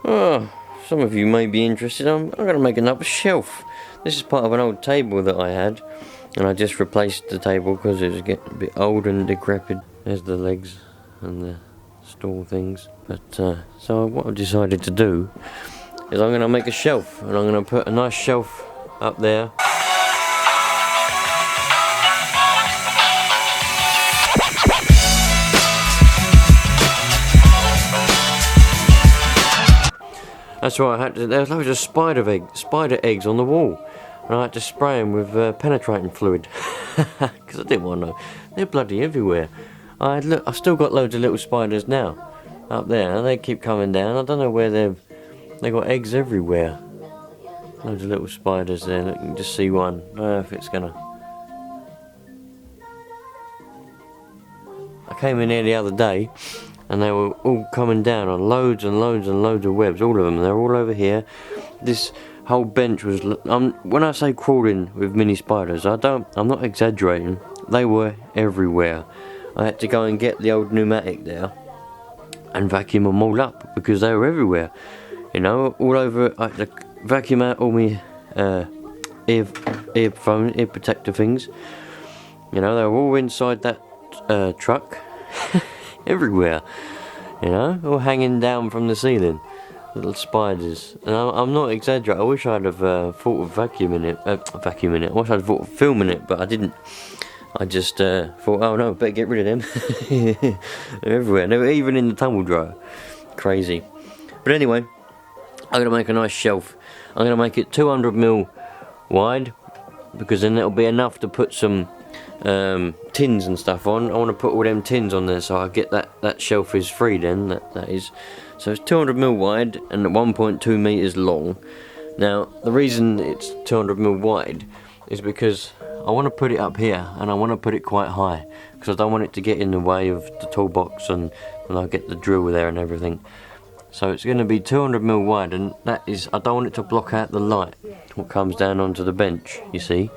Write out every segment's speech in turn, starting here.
Oh, some of you may be interested. I'm going to make another shelf. This is part of an old table that I had, and I just replaced the table because it was getting a bit old and decrepit. There's the legs and the stool things. But so what I've decided to do is I'm going to make a shelf, and I'm going to put a nice shelf up there. That's why I had to. There was loads of spider eggs on the wall, and I had to spray them with penetrating fluid because I didn't want to know. They're bloody everywhere. I've still got loads of little spiders now up there, and they keep coming down. I don't know where they got eggs everywhere. Loads of little spiders there. Look, you can just see one. I don't know if it's gonna. I came in here the other day, and they were all coming down on loads and loads and loads of webs, all of them. They're all over here. This whole bench was, when I say crawling with mini spiders, I'm not exaggerating. They were everywhere. I had to go and get the old pneumatic there and vacuum them all up because they were everywhere. You know, all over. I had to vacuum out all my ear protector things. You know, they were all inside that truck. Everywhere, you know, all hanging down from the ceiling, little spiders. And I'm not exaggerating. I wish I'd have thought of vacuuming it. I wish I'd thought of filming it, but I didn't. I just thought, oh no, better get rid of them. They're everywhere. They were even in the tumble dryer. Crazy. But anyway, I'm gonna make a nice shelf. I'm gonna make it 200mm wide because then it'll be enough to put some tins and stuff on. I want to put all them tins on there so I get that shelf is free then, that is. So it's 200mm wide and 1.2 meters long. Now the reason it's 200mm wide is because I want to put it up here and I want to put it quite high because I don't want it to get in the way of the toolbox and when I get the drill there and everything. So it's going to be 200mm wide, and that is, I don't want it to block out the light what comes down onto the bench, you see.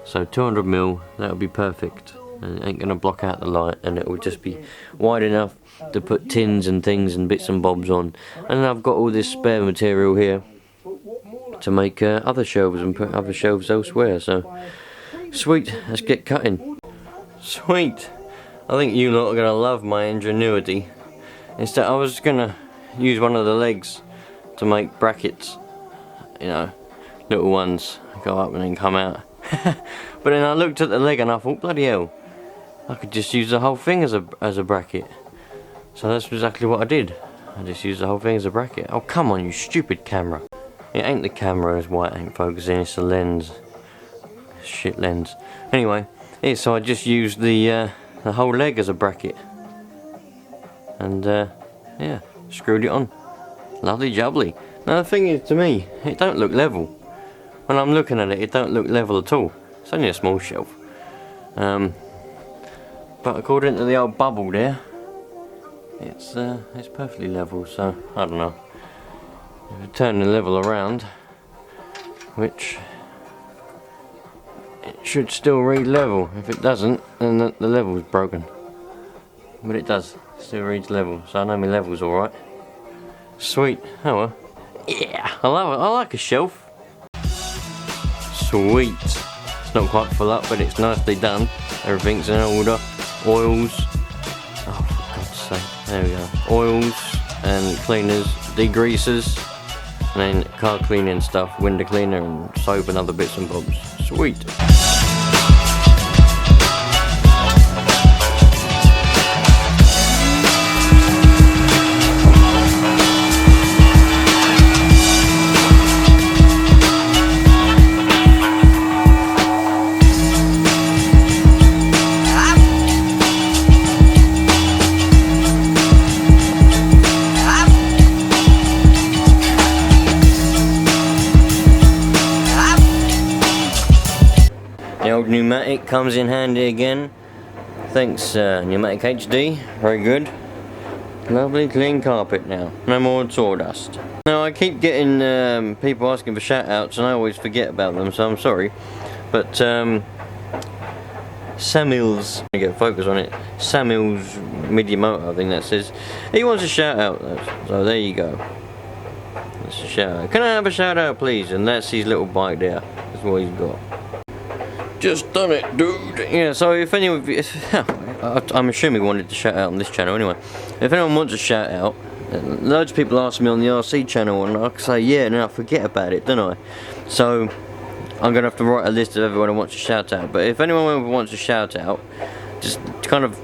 So 200mm, that'll be perfect, and it ain't gonna block out the light, and it will just be wide enough to put tins and things and bits and bobs on. And I've got all this spare material here to make other shelves and put other shelves elsewhere. So sweet, let's get cutting. Sweet, I think you lot are gonna love my ingenuity. Instead, I was gonna use one of the legs to make brackets, you know, little ones go up and then come out. But then I looked at the leg and I thought, bloody hell, I could just use the whole thing as a bracket. So that's exactly what I did. I just used the whole thing as a bracket. Oh come on, you stupid camera. It ain't the camera as why it ain't focusing, it's the lens. Shit lens. Anyway, yeah, so I just used the whole leg as a bracket. And yeah, screwed it on. Lovely jubbly. Now the thing is, to me, it don't look level. When I'm looking at it, it don't look level at all. It's only a small shelf. But according to the old bubble there, it's perfectly level. So I don't know. If you turn the level around, which it should still read level. If it doesn't, then the level's broken. But it does. It still reads level. So I know my level's all right. Sweet. Oh well. Yeah, I love it. I like a shelf. Sweet. It's not quite full up, but it's nicely done. Everything's in order. Oils. Oh, for God's sake. There we go. Oils and cleaners, degreasers, and then car cleaning stuff, window cleaner and soap and other bits and bobs. Sweet. The old pneumatic comes in handy again. Thanks Pneumatic HD, very good. Lovely clean carpet now, no more sawdust. Now I keep getting people asking for shout outs and I always forget about them, so I'm sorry. But Samuel's, I get focus on it, Samuel's Midimoto, I think that says, he wants a shout out, so there you go. That's a shout out. Can I have a shout out, please? And that's his little bike there. That's what he's got. Just done it, dude. Yeah, so if anyone, I'm assuming he wanted to shout out on this channel anyway. If anyone wants a shout out, loads of people ask me on the RC channel, and I say yeah, and then I forget about it, don't I? So I'm gonna have to write a list of everyone who wants a shout out. But if anyone wants a shout out, just kind of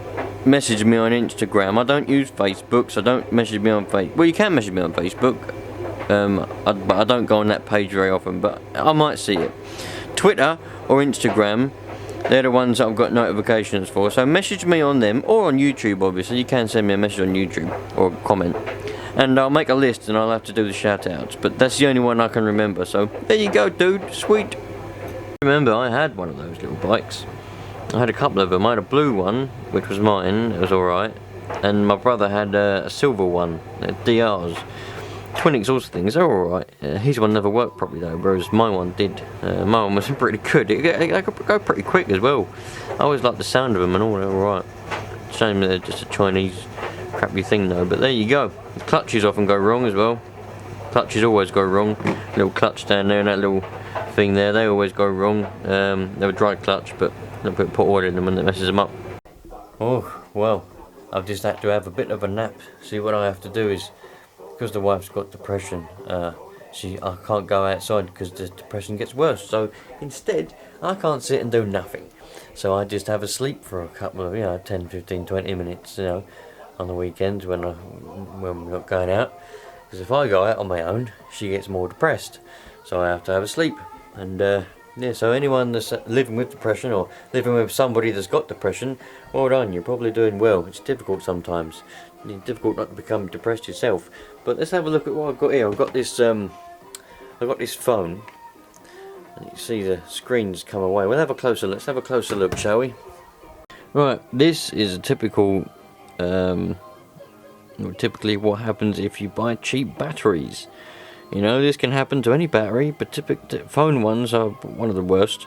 message me on Instagram. I don't use Facebook, so don't message me on Facebook. Well, you can message me on Facebook, but I don't go on that page very often. But I might see it. Twitter or Instagram, they're the ones that I've got notifications for, so message me on them, or on YouTube obviously. You can send me a message on YouTube or a comment, and I'll make a list and I'll have to do the shout outs, but that's the only one I can remember. So there you go, dude. Sweet. Remember, I had one of those little bikes. I had a couple of them. I had a blue one, which was mine, it was alright, and my brother had a silver one, DRs. Twin exhaust things, they're alright. His one never worked properly though, whereas my one did. My one was pretty good. It could go pretty quick as well. I always liked the sound of them and all, they're alright. Shame that they're just a Chinese crappy thing though, but there you go. The clutches often go wrong as well. Clutches always go wrong. Little clutch down there and that little thing there, they always go wrong. They're a dry clutch, but don't put oil in them and it messes them up. Oh, well, I've just had to have a bit of a nap. See, what I have to do is, because the wife's got depression, I can't go outside because the depression gets worse. So instead, I can't sit and do nothing. So I just have a sleep for a couple of, 10, 15, 20 minutes, on the weekends when we're not going out. Because if I go out on my own, she gets more depressed. So I have to have a sleep. And yeah, so anyone that's living with depression or living with somebody that's got depression, well done, you're probably doing well. It's difficult sometimes. It's difficult not to become depressed yourself. But let's have a look at what I've got here. I've got this phone. And you can see the screen's come away. We'll have a closer look. Let's have a closer look, shall we? Right, this is a typical, typically what happens if you buy cheap batteries. This can happen to any battery, but phone ones are one of the worst.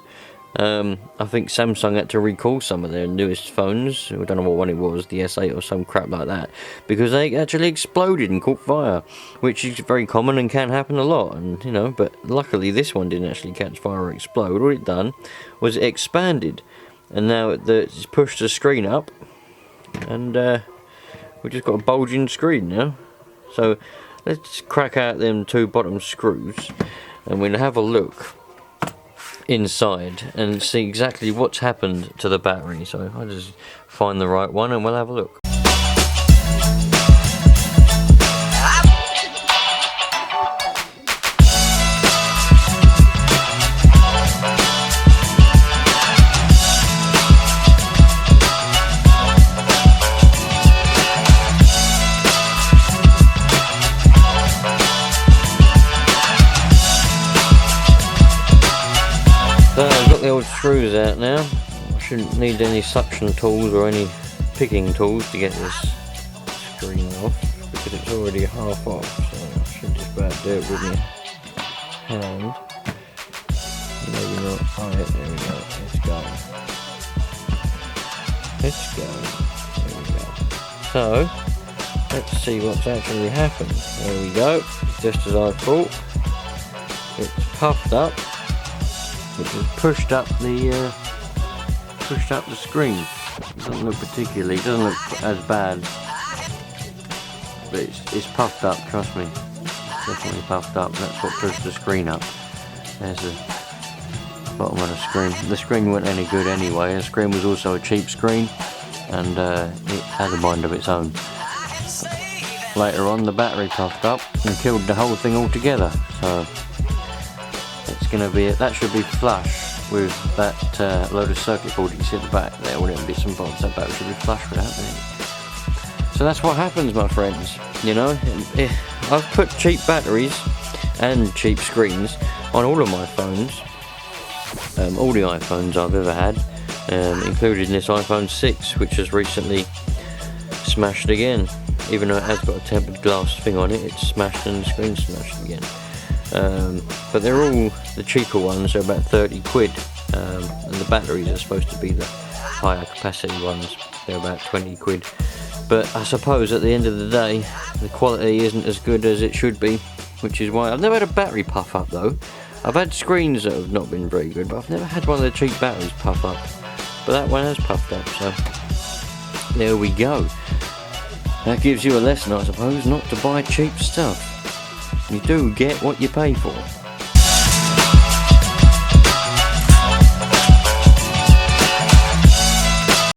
I think Samsung had to recall some of their newest phones. I don't know what one it was, the S8 or some crap like that, because they actually exploded and caught fire, which is very common and can happen a lot. And but luckily this one didn't actually catch fire or explode. What it done was it expanded, and now it's pushed the screen up, and we've just got a bulging screen now. So let's crack out them two bottom screws, and we'll have a look inside and see exactly what's happened to the battery. So I'll just find the right one and we'll have a look. So I've got the old screws out now. I shouldn't need any suction tools or any picking tools to get this screen off, because it's already half off, so I should just about do it with my hand. Maybe not. Oh yeah, there we go. Let's go. Let's go. There we go. So let's see what's actually happened. There we go. Just as I thought. It's puffed up, which has pushed up the screen. It doesn't look particularly, it doesn't look as bad, but it's puffed up, trust me. It's definitely puffed up. That's what pushed the screen up. There's the bottom of the screen. The screen wasn't any good anyway. The screen was also a cheap screen, and it had a mind of its own. Later on, the battery puffed up and killed the whole thing altogether. So it's going to be, that should be flush with that load of circuit board you see at the back there, all them bits and bobs. That battery should be flush with that thing. So that's what happens, my friends. I've put cheap batteries and cheap screens on all of my phones, all the iPhones I've ever had, including this iPhone 6, which has recently smashed again. Even though it has got a tempered glass thing on it, it's smashed and the screen's smashed again. But they're all the cheaper ones. They're about 30 quid, and the batteries are supposed to be the higher capacity ones. They're about 20 quid. But I suppose at the end of the day, the quality isn't as good as it should be which is why I've never had a battery puff up though. I've had screens that have not been very good, but I've never had one of the cheap batteries puff up. But that one has puffed up, so there we go. That gives you a lesson, I suppose, not to buy cheap stuff. You do get what you pay for.